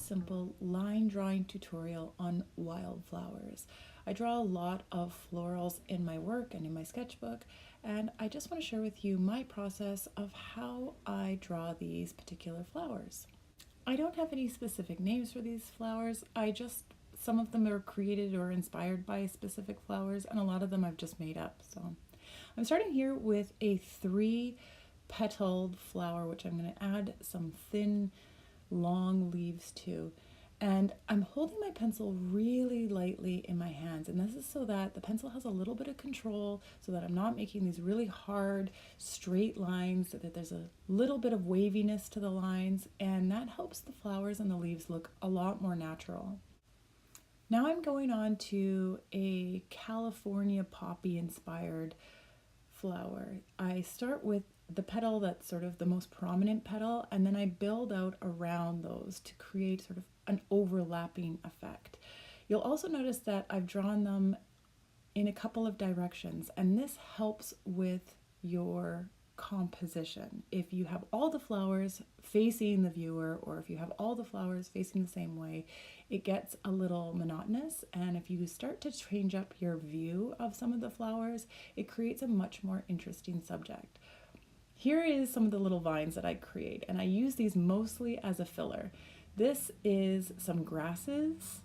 simple line drawing tutorial on wildflowers. I draw a lot of florals in my work and in my sketchbook, and I just want to share with you my process of how I draw these particular flowers. I don't have any specific names for these flowers. Some of them are created or inspired by specific flowers, and a lot of them I've just made up. So I'm starting here with a 3-petaled flower, which I'm going to add some thin, long leaves to. And I'm holding my pencil really lightly in my hands, and this is so that the pencil has a little bit of control, so that I'm not making these really hard straight lines, so that there's a little bit of waviness to the lines, and that helps the flowers and the leaves look a lot more natural. Now I'm going on to a California poppy inspired flower. I start with the petal that's sort of the most prominent petal, and then I build out around those to create sort of an overlapping effect. You'll also notice that I've drawn them in a couple of directions, and this helps with your composition. If you have all the flowers facing the viewer, or if you have all the flowers facing the same way, it gets a little monotonous, and if you start to change up your view of some of the flowers, it creates a much more interesting subject. Here is some of the little vines that I create, and I use these mostly as a filler. This is some grasses.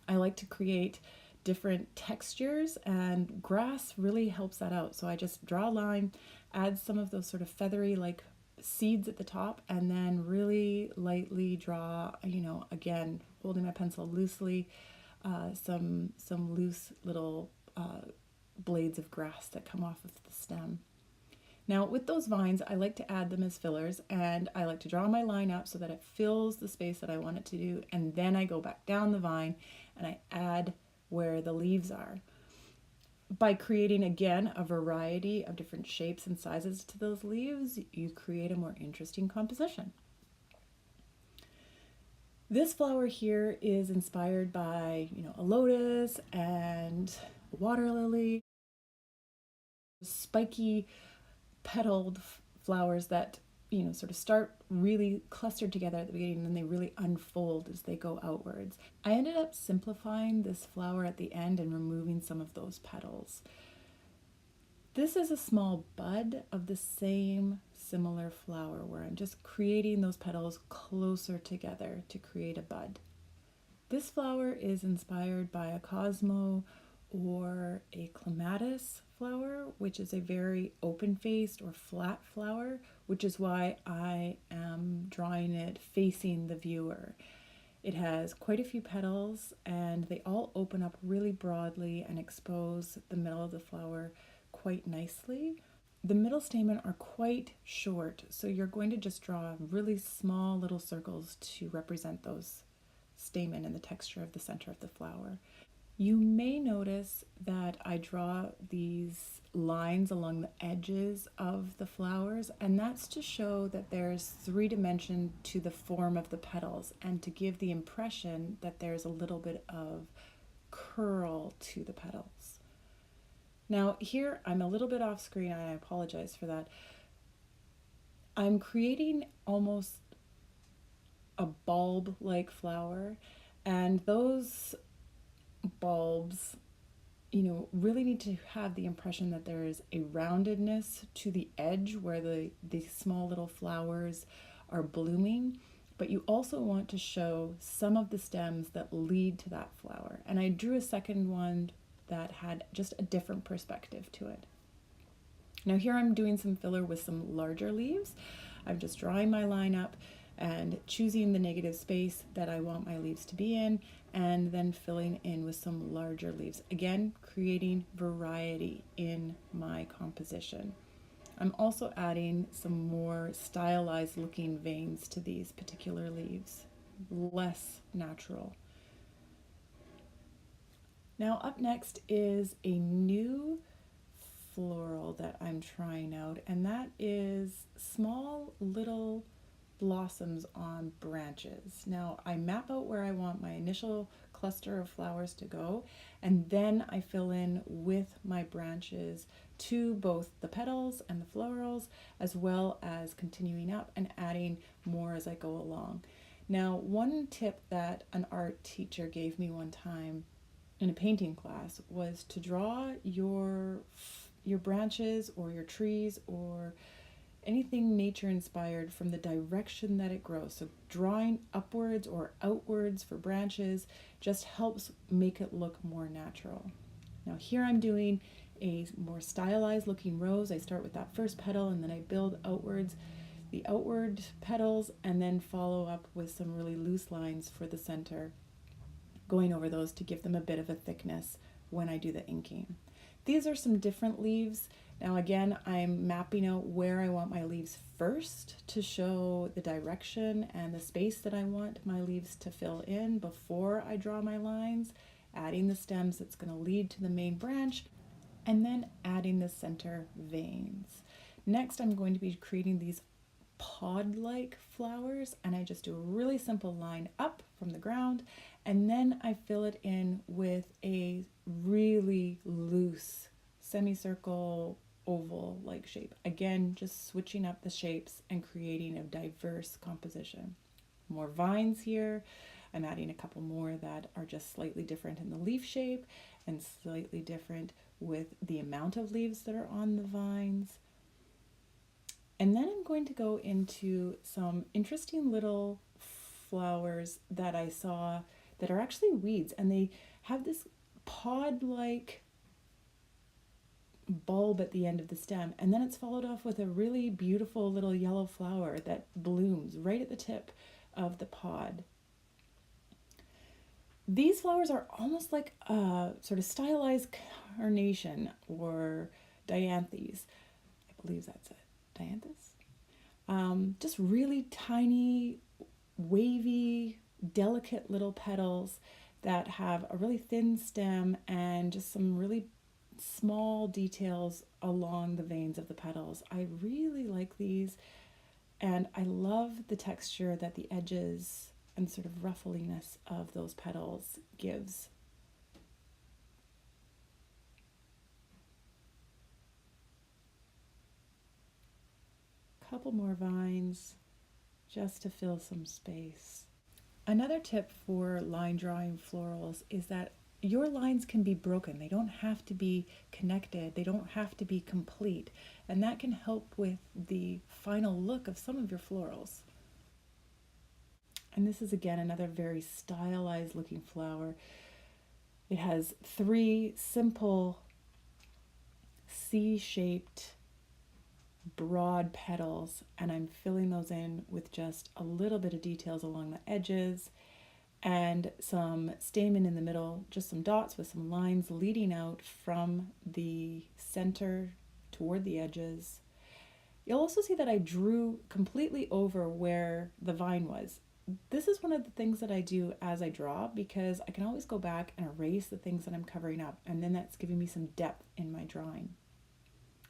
I like to create different textures, and grass really helps that out. So I just draw a line, add some of those sort of feathery like seeds at the top, and then really lightly draw, again, holding my pencil loosely, some loose little blades of grass that come off of the stem. Now with those vines, I like to add them as fillers, and I like to draw my line up so that it fills the space that I want it to do, and then I go back down the vine and I add where the leaves are. By creating, again, a variety of different shapes and sizes to those leaves, you create a more interesting composition. This flower here is inspired by, a lotus and a water lily, spiky petaled flowers that sort of start really clustered together at the beginning, and then they really unfold as they go outwards. I ended up simplifying this flower at the end and removing some of those petals. This is a small bud of the same similar flower where I'm just creating those petals closer together to create a bud. This flower is inspired by a Cosmo or a Clematis flower, which is a very open-faced or flat flower, which is why I am drawing it facing the viewer. It has quite a few petals, and they all open up really broadly and expose the middle of the flower quite nicely. The middle stamen are quite short, so you're going to just draw really small little circles to represent those stamen and the texture of the center of the flower. You may notice that I draw these lines along the edges of the flowers, and that's to show that there's 3 dimension to the form of the petals, and to give the impression that there's a little bit of curl to the petals. Now here I'm a little bit off screen, and I apologize for that. I'm creating almost a bulb-like flower, and those bulbs really need to have the impression that there is a roundedness to the edge where the small little flowers are blooming, but you also want to show some of the stems that lead to that flower. And I drew a second one that had just a different perspective to it. Now here I'm doing some filler with some larger leaves. I'm just drawing my line up and choosing the negative space that I want my leaves to be in, and then filling in with some larger leaves. Again, creating variety in my composition. I'm also adding some more stylized looking veins to these particular leaves, less natural. Now up next is a new floral that I'm trying out, and that is small little blossoms on branches. Now I map out where I want my initial cluster of flowers to go, and then I fill in with my branches to both the petals and the florals, as well as continuing up and adding more as I go along. Now, one tip that an art teacher gave me one time in a painting class was to draw your branches or your trees or anything nature inspired from the direction that it grows. So drawing upwards or outwards for branches just helps make it look more natural. Now here I'm doing a more stylized looking rose. I start with that first petal and then I build outwards the outward petals and then follow up with some really loose lines for the center, going over those to give them a bit of a thickness when I do the inking. These are some different leaves. Now again, I'm mapping out where I want my leaves first to show the direction and the space that I want my leaves to fill in before I draw my lines, adding the stems that's going to lead to the main branch, and then adding the center veins. Next, I'm going to be creating these pod-like flowers, and I just do a really simple line up from the ground, and then I fill it in with a really loose semicircle oval like shape. Again, just switching up the shapes and creating a diverse composition. More vines here. I'm adding a couple more that are just slightly different in the leaf shape and slightly different with the amount of leaves that are on the vines. And then I'm going to go into some interesting little flowers that I saw that are actually weeds, and they have this pod-like bulb at the end of the stem, and then it's followed off with a really beautiful little yellow flower that blooms right at the tip of the pod. These flowers are almost like a sort of stylized carnation or dianthes. I believe that's it. Dianthus? Just really tiny, wavy, delicate little petals that have a really thin stem and just some really small details along the veins of the petals. I really like these, and I love the texture that the edges and sort of ruffliness of those petals gives. Couple more vines just to fill some space. Another tip for line drawing florals is that your lines can be broken. They don't have to be connected. They don't have to be complete. And that can help with the final look of some of your florals. And this is again another very stylized looking flower. It has 3 simple C-shaped broad petals, and I'm filling those in with just a little bit of details along the edges and some stamen in the middle, just some dots with some lines leading out from the center toward the edges. You'll also see that I drew completely over where the vine was. This is one of the things that I do as I draw because I can always go back and erase the things that I'm covering up, and then that's giving me some depth in my drawing.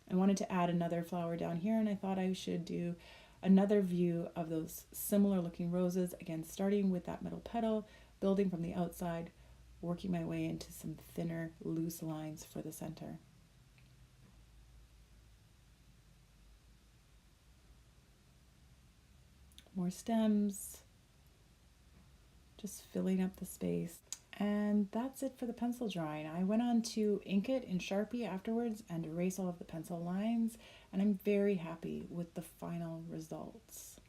I wanted to add another flower down here, and I thought I should do another view of those similar looking roses, again starting with that middle petal, building from the outside, working my way into some thinner loose lines for the center. More stems, just filling up the space. And that's it for the pencil drawing. I went on to ink it in Sharpie afterwards and erase all of the pencil lines, and I'm very happy with the final results.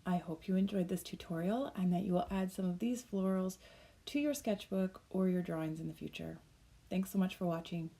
I hope you enjoyed this tutorial and that you will add some of these florals to your sketchbook or your drawings in the future. Thanks so much for watching.